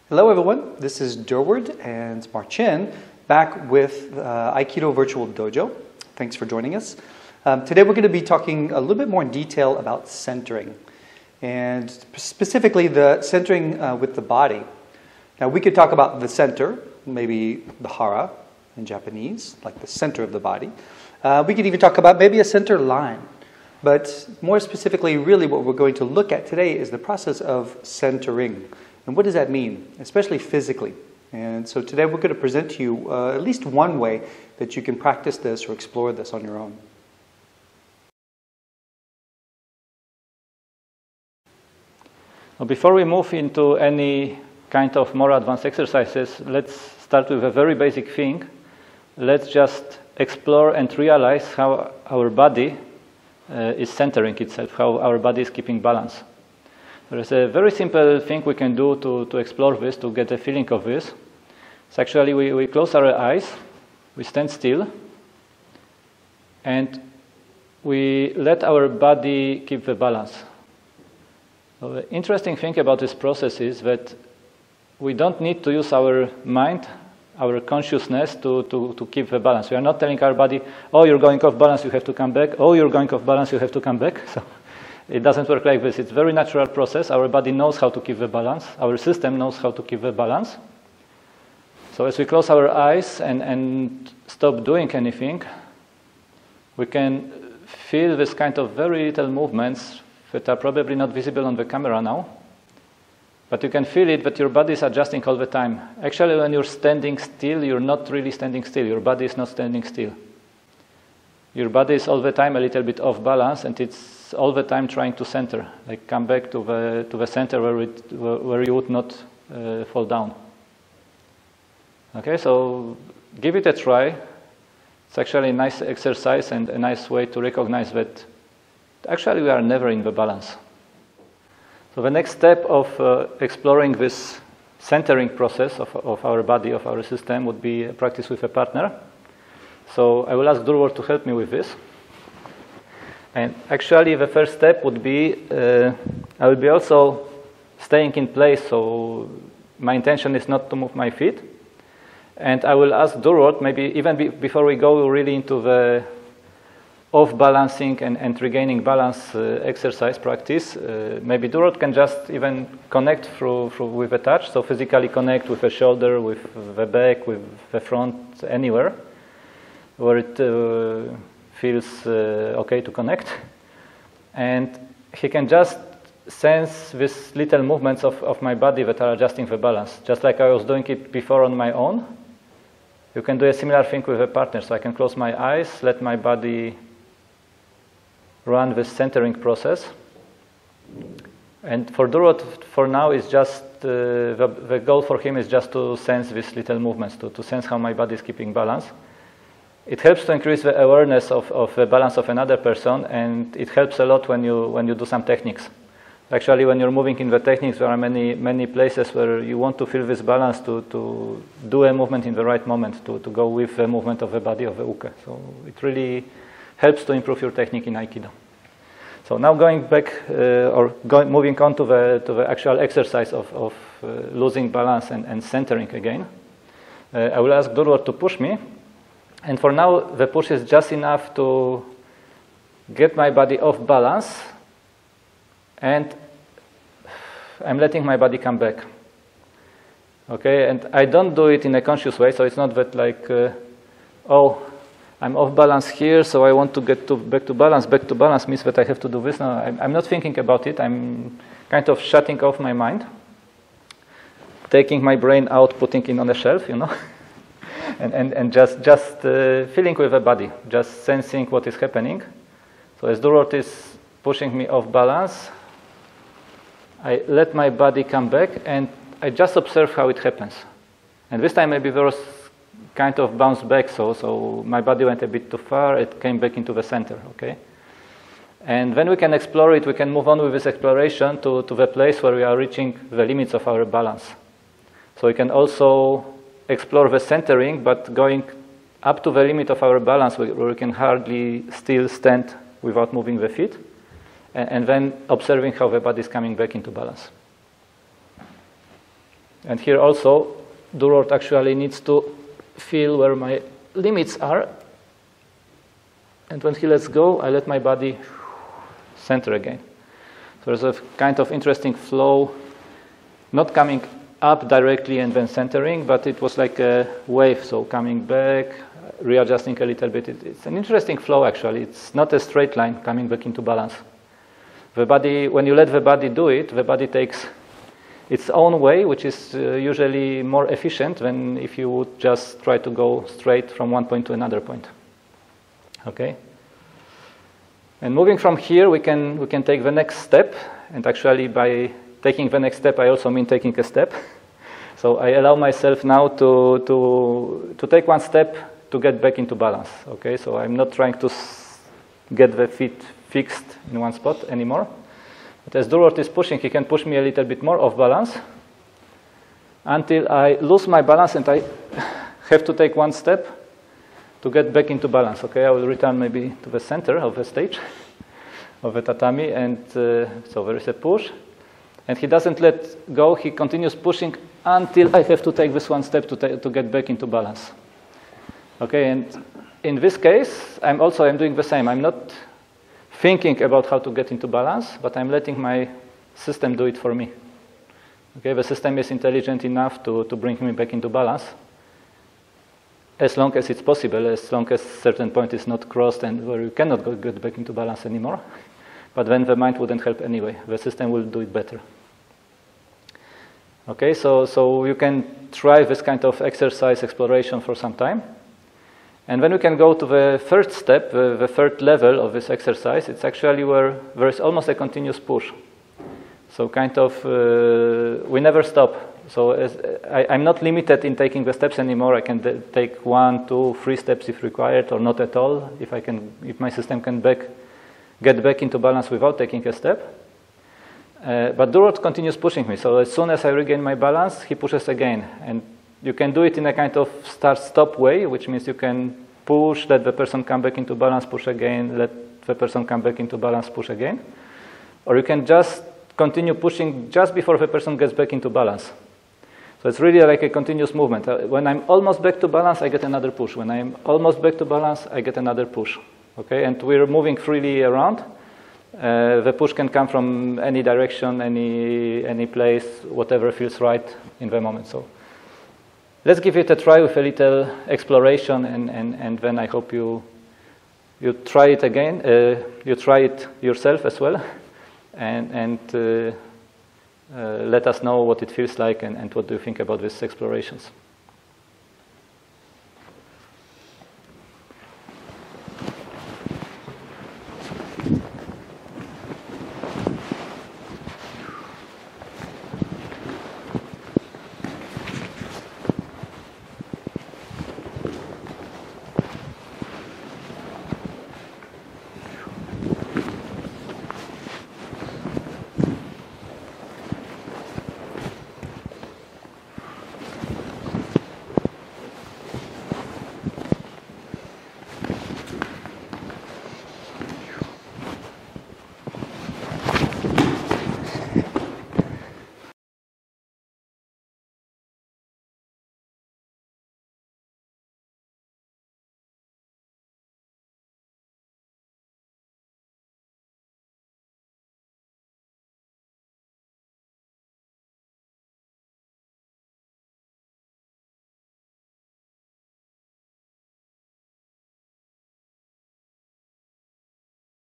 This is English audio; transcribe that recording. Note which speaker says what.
Speaker 1: Hello everyone, this is Durward and Marcin back with Aikido Virtual Dojo. Thanks for joining us. Today we're going to be talking a little bit more in detail about centering, and specifically the centering with the body. Now we could talk about the center, maybe the hara in Japanese, like the center of the body. We could even talk about maybe a center line. But more specifically, really what we're going to look at today is the process of centering. And what does that mean, especially physically? And so today we're going to present to you at least one way that you can practice this or explore this on your own.
Speaker 2: Well, before we move into any kind of more advanced exercises, let's start with a very basic thing. Let's just explore and realize how our body is centering itself, how our body is keeping balance. There is a very simple thing we can do to explore this, to get a feeling of this. It's actually we close our eyes, we stand still, and we let our body keep the balance. So the interesting thing about this process is that we don't need to use our mind, our consciousness to keep the balance. We are not telling our body, oh, you're going off balance, you have to come back. Oh, you're going off balance, you have to come back. So it doesn't work like this. It's a very natural process. Our body knows how to keep the balance. Our system knows how to keep the balance. So as we close our eyes and stop doing anything, we can feel this kind of very little movements that are probably not visible on the camera now. But you can feel it that your body is adjusting all the time. Actually, when you're standing still, you're not really standing still. Your body is not standing still. Your body is all the time a little bit off balance, and it's all the time trying to center, like come back to the center where you would not fall down. Okay, so give it a try. It's actually a nice exercise and a nice way to recognize that actually we are never in the balance. So the next step of exploring this centering process of our body, of our system, would be a practice with a partner. So I will ask Durward to help me with this. And actually the first step would be, I will be also staying in place, so my intention is not to move my feet. And I will ask Durward, maybe even before we go really into the off-balancing and regaining balance exercise practice, maybe Durward can just even connect through with a touch, so physically connect with the shoulder, with the back, with the front, anywhere where it feels okay to connect. And he can just sense these little movements of my body that are adjusting the balance. Just like I was doing it before on my own, you can do a similar thing with a partner. So I can close my eyes, let my body run this centering process. And for Durward, for now, is just the goal for him is just to sense these little movements, to sense how my body is keeping balance. It helps to increase the awareness of the balance of another person, and it helps a lot when you do some techniques. Actually, when you're moving in the techniques, there are many places where you want to feel this balance to do a movement in the right moment, to go with the movement of the body, of the uke. So it really helps to improve your technique in Aikido. So now going back, moving on to the actual exercise of losing balance and centering again, I will ask Durward to push me. And for now, the push is just enough to get my body off balance, and I'm letting my body come back. Okay, and I don't do it in a conscious way, so it's not that like, oh, I'm off balance here, so I want to get back to balance. Back to balance means that I have to do this. No, I'm not thinking about it. I'm kind of shutting off my mind, taking my brain out, putting it on a shelf, you know. And just feeling with the body, just sensing what is happening. So as Durward is pushing me off balance, I let my body come back and I just observe how it happens. And this time maybe there was kind of bounce back, so my body went a bit too far, it came back into the center, okay? And when we can explore it, we can move on with this exploration to the place where we are reaching the limits of our balance. So we can also explore the centering, but going up to the limit of our balance where we can hardly still stand without moving the feet, and then observing how the body is coming back into balance. And here also, Durward actually needs to feel where my limits are. And when he lets go, I let my body center again. So there's a kind of interesting flow, not coming up directly and then centering, but it was like a wave, so coming back, readjusting a little bit. It's an interesting flow, actually. It's not a straight line coming back into balance. The body, when you let the body do it, the body takes its own way, which is usually more efficient than if you would just try to go straight from one point to another point. Okay? And moving from here, we can take the next step. And actually, by taking the next step, I also mean taking a step. So I allow myself now to take one step to get back into balance. Okay? So I'm not trying to get the feet fixed in one spot anymore. But as Durward is pushing, he can push me a little bit more off balance until I lose my balance and I have to take one step to get back into balance. Okay, I will return maybe to the center of the stage, of the tatami, and so there is a push. And he doesn't let go, he continues pushing until I have to take this one step to get back into balance. Okay, and in this case, I'm doing the same. I'm not thinking about how to get into balance, but I'm letting my system do it for me. Okay, the system is intelligent enough to bring me back into balance, as long as it's possible, as long as certain point is not crossed and where you cannot get back into balance anymore. But then the mind wouldn't help anyway. The system will do it better. Okay, so you can try this kind of exercise exploration for some time. And then we can go to the third step, the third level of this exercise. It's actually where there is almost a continuous push. So kind of, we never stop. So I'm not limited in taking the steps anymore. I can take 1, 2, 3 steps if required, or not at all, if my system can get back into balance without taking a step. But Durward continues pushing me. So as soon as I regain my balance, he pushes again. And you can do it in a kind of start-stop way, which means you can push, let the person come back into balance, push again, let the person come back into balance, push again. Or you can just continue pushing just before the person gets back into balance. So it's really like a continuous movement. When I'm almost back to balance, I get another push. When I'm almost back to balance, I get another push. Okay, and we're moving freely around. The push can come from any direction, any place, whatever feels right in the moment. So let's give it a try with a little exploration, and then I hope you try it again. You try it yourself as well, and let us know what it feels like and what do you think about these explorations.